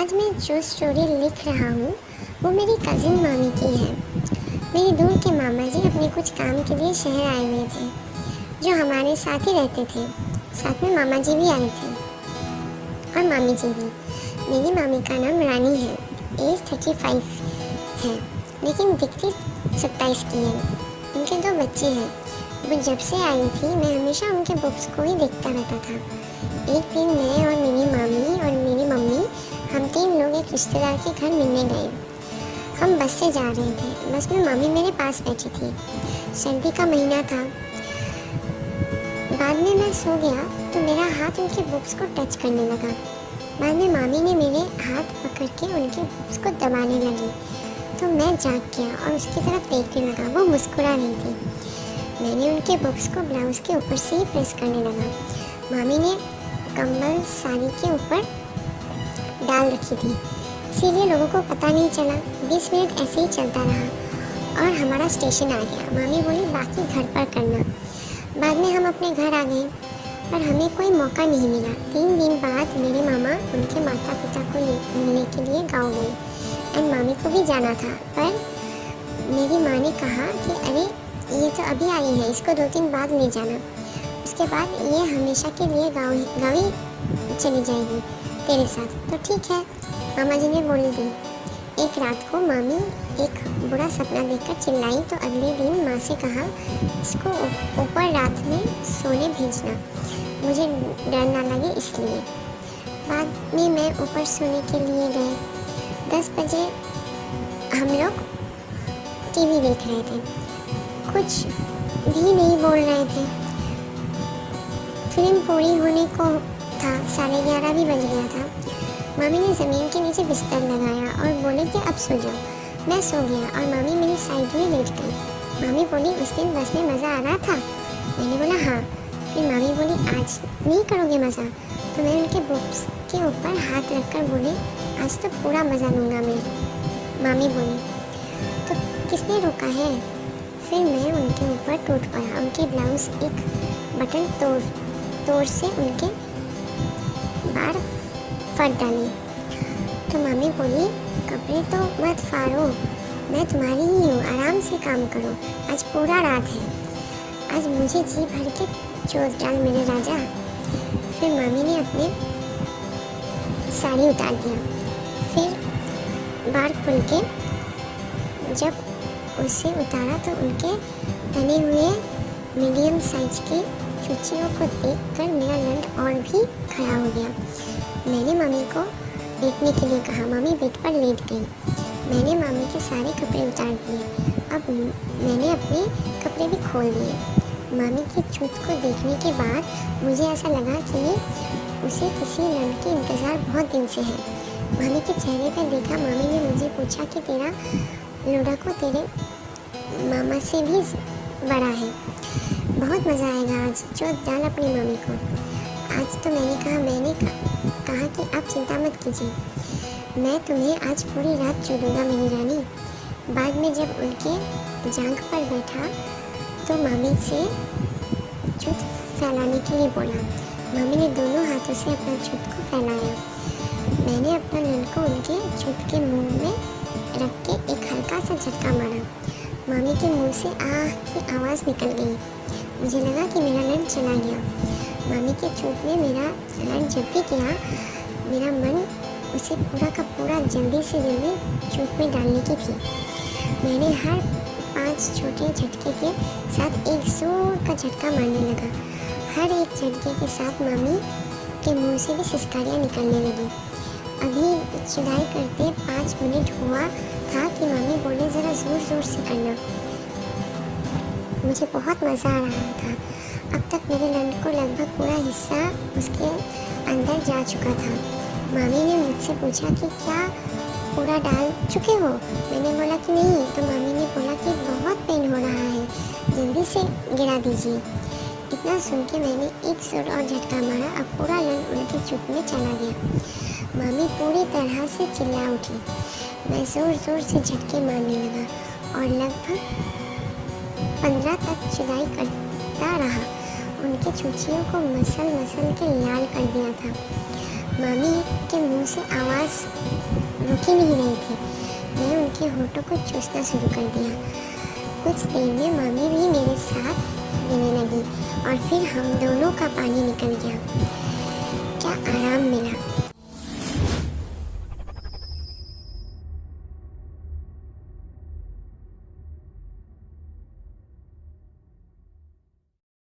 आज मैं जो स्टोरी लिख रहा हूँ वो मेरी कज़िन मामी की है। मेरी दूर के मामा जी अपने कुछ काम के लिए शहर आए हुए थे, जो हमारे साथ ही रहते थे। साथ में मामा जी भी आए थे और मामी जी भी। मेरी मामी का नाम रानी है, एज 35 है, लेकिन दिखती 27 की है। उनके 2 बच्चे हैं। वो जब से आई थी मैं हमेशा उनके बुक्स को ही देखता रहता था। एक दिन मैं और मेरी मामी और मेरी मम्मी हम 3 लोग एक रिश्तेदार के घर मिलने गए। हम बस से जा रहे थे। बस में मामी मेरे पास बैठी थी। सर्दी का महीना था। बाद में मैं सो गया तो मेरा हाथ उनकी बुक्स को टच करने लगा। बाद में मामी ने मेरे हाथ पकड़ के उनकी बुक्स को दबाने लगी तो मैं जाग गया और उसकी तरफ देखने लगा। वो मुस्कुरा रही थी। मैंने उनके बुक्स को ब्लाउज़ के ऊपर से ही प्रेस करने लगा। मामी ने कंबल साड़ी के ऊपर डाल रखी थी, इसीलिए लोगों को पता नहीं चला। 20 मिनट ऐसे ही चलता रहा और हमारा स्टेशन आ गया। मामी बोली बाकी घर पर करना। बाद में हम अपने घर आ गए, पर हमें कोई मौका नहीं मिला। 3 दिन बाद मेरे मामा उनके माता पिता को मिलने के लिए गाँव गए एंड मामी को भी जाना था, पर मेरी माँ ने कहा कि अरे ये तो अभी आई है, इसको 2 दिन बाद ले जाना। उसके बाद ये हमेशा के लिए गाँव ही चली जाएगी तेरे साथ। तो ठीक है, मामा जी ने बोल दी। एक रात को मामी एक बुरा सपना देखकर चिल्लाई तो अगले दिन माँ से कहा इसको ऊपर रात में सोने भेजना, मुझे डर ना लगे इसलिए। बाद में मैं ऊपर सोने के लिए गए। 10 बजे हम लोग टीवी देख रहे थे, कुछ भी नहीं बोल रहे थे। फिल्म पूरी होने को था, 11:30 भी बज गया था। मामी ने ज़मीन के नीचे बिस्तर लगाया और बोले कि अब सो जाओ। मैं सो गया और मामी मेरी साइड में लेट गई। मामी बोली उस दिन बस में मज़ा आ रहा था। मैंने बोला हाँ। फिर मामी बोली आज नहीं करोगे मज़ा? तो मैं उनके बुक्स के ऊपर हाथ रखकर बोली आज तो पूरा मज़ा लूँगा मैं। मामी बोली तो किसने रोका है? फिर मैं उनके ऊपर टूट पड़ा। उनके ब्लाउज़ एक बटन तोड़ से उनके बार फट डाले। तो मामी बोली कपड़े तो मत फाड़ो, मैं तुम्हारी ही हूँ, आराम से काम करो, आज पूरा रात है, आज मुझे जी भर के चोट डाल मेरे राजा। फिर मामी ने अपने साड़ी उतार दिया। फिर बार खुल के जब उसे उतारा तो उनके तने हुए मीडियम साइज के चुचियों को देखकर मेरा लंड और भी खड़ा हो गया। मैंने मामी को लेटने के लिए कहा। मामी बेड पर लेट गई। मैंने मामी के सारे कपड़े उतार दिए। अब मैंने अपने कपड़े भी खोल दिए। मामी की छूत को देखने के बाद मुझे ऐसा लगा कि उसे किसी लड़के के इंतज़ार बहुत दिन से है। मामी के चेहरे पर देखा। मामी ने मुझे पूछा कि तेरा लोड़ा को तेरे मामा से भी बड़ा है, बहुत मज़ा आएगा आज, चोट डाल अपनी मामी को। आज तो मैंने कहा कि आप चिंता मत कीजिए, मैं तुम्हें आज पूरी रात चूदूँगा मेरी रानी। बाद में जब उनके जांघ पर बैठा तो मामी से छूत फैलाने के लिए बोला। मामी ने दोनों हाथों से अपना छूत को फैलाया। मैंने अपना नल को उनके छूत के मुंह में रख के एक हल्का सा झटका मारा। मामी के मुंह से आह की आवाज़ निकल गई। मुझे लगा कि मेरा लंच चला गया। मामी के छूत में मेरा लंच जब भी गया, मेरा मन उसे पूरा का पूरा जल्दी से जल्दी छूत में डालने की थी। मैंने हर 5 छोटे झटके के साथ एक जोर का झटका मारने लगा। हर एक झटके के साथ मामी के मुंह से भी सिसकारियाँ निकलने लगी। अभी चुदाई करते 5 मिनट हुआ था कि मामी बोले ज़रा ज़ोर ज़ोर से करना। मुझे बहुत मज़ा आ रहा था। अब तक मेरे लंड को लगभग पूरा हिस्सा उसके अंदर जा चुका था। मामी ने मुझसे पूछा कि क्या पूरा डाल चुके हो? मैंने बोला कि नहीं। तो मामी ने बोला कि बहुत पेन हो रहा है, जल्दी से गिरा दीजिए। इतना सुन के मैंने एक जोर और झटका मारा। अब पूरा लंड उनके चुप में चला गया। मामी पूरी तरह से चिल्ला उठी। मैं ज़ोर ज़ोर से झटके मारने लगा और लगभग 15 तक चुदाई करता रहा। उनके चूचियों को मसल के लाल कर दिया था। मामी के मुंह से आवाज़ रुक ही नहीं रही थी। मैं उनके होठों को चूसना शुरू कर दिया। कुछ देर में मम्मी भी मेरे साथ देने लगी और फिर हम दोनों का पानी निकल गया। क्या आराम मिला।